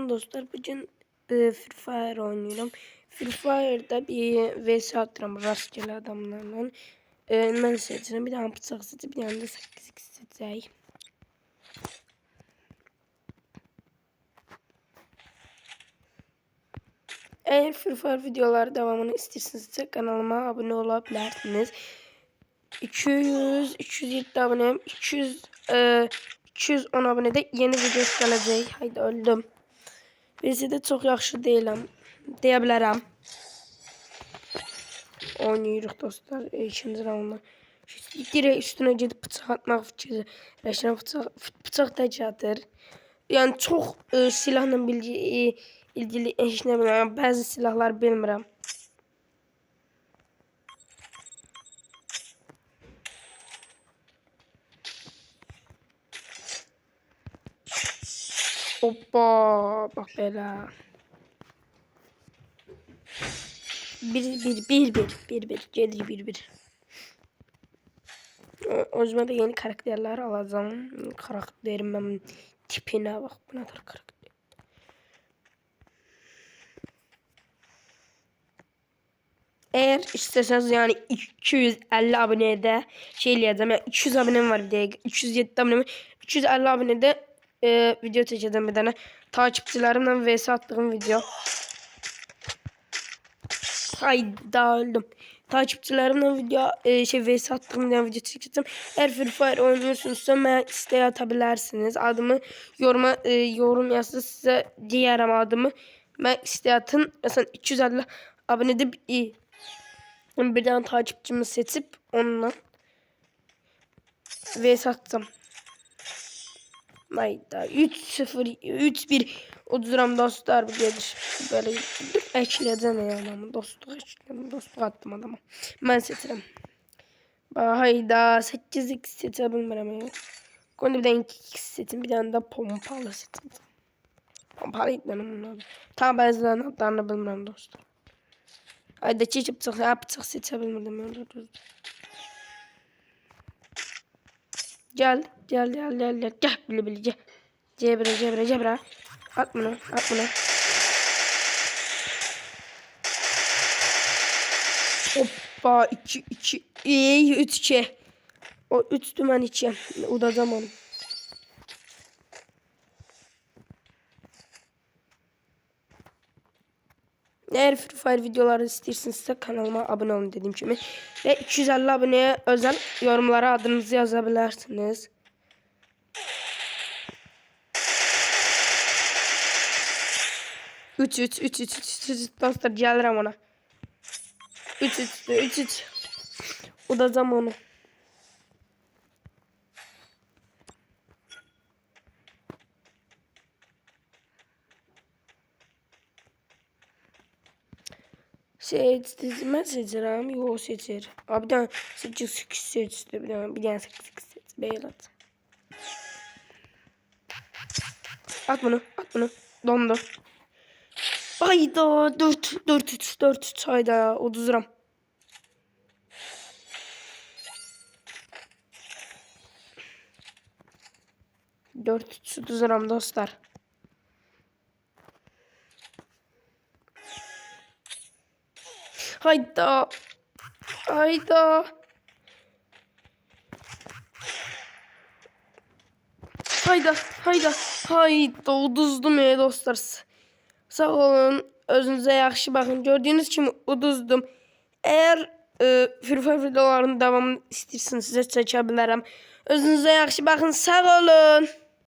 Salam dostlar, bugün Free Fire oynuyorum. Free Fire'da bir vs atıram rastgele adamlarla. Ben seçeceğim, bir tane bıçak seçip bir tane de 8x seçeceğim. Eğer Free Fire videoları devamını istiyorsanız kanalıma abone olabilirsiniz. 207 aboneyim. 210 abonede yeni video gelecek. Haydi öldüm. Birisi de çok yaxşı deyiləm. Deyə bilərəm. Oynayırıq dostlar. İkinci raundda. Direkt üstüne gidip bıçaq atmaq fikri. Rəşən bıçaq tək atır. Yəni çox silahla ilgili heç nə bilmirəm. Bəzi silahlar bilmirəm. Hoppa, bak belə. Bir. Gelir bir. O zaman da yeni karakterler alacağım. Karakterimin tipine bak. Bu nedir karakter? Eğer isterseniz yani 250 abonede şey eləyəcəm. Yani 200 abonem var bir dəqiqə. 207 abonem. 250 abonede video çəkəcəm bir tane. Takipçilerimle vs attığım video. Hayda öldüm. Takipçilerimle video vs attığım video çekeceğim. Eğer Free Fire oynuyorsunuzsa mənə istəyə atabilirsiniz. Adımı yorum yazsa sizə deyərəm adımı. Mən istəyə atın. Mesela 250 abonede bir tane takipçimi seçip onunla vs atacağım. Hayda 3-0 3-1 30 dostlar bu gelir. Böyle ekleyeceğim ya adamı. Dostluk attım adama. Ben seçerim. Hayda 8x seçebilirim ya. Şimdi bir tane 2x seçin, bir tane de pompalı seçin. Pompalı itlerim bunlar. Tam bazılarının adlarını bilmiyorum dostlar. Hayda çeşip bıçak seçebilirim ya dostlar. Gel bile gel. Cebra. At bunu. Hoppa 2 3 o 3 dümen içi. Udacağım onu. Eğer Free Fire videoları istiyorsanız kanalıma abone olun dediğim gibi. Ve 250 aboneye özel yorumlara adınızı yazabilirsiniz. Üç dostlar gelirim ona. 3 Udacağım onu. Ben seçerim. Yo seçer. Abi bir tane 8 seçti. Bir tane 8 seç. Beylat. At bunu. Dondu. Hayda 4 hayda 30 gram. Dört 30 gram dostlar. Hayda. Hayda uduzdum ya dostlar. Sağ olun. Özünüze yaxşı bakın. Gördüğünüz kimi uduzdum. Eğer Free Fire videolarının devamını istiyorsanız size çəkə bilərəm. Özünüze yaxşı bakın. Sağ olun.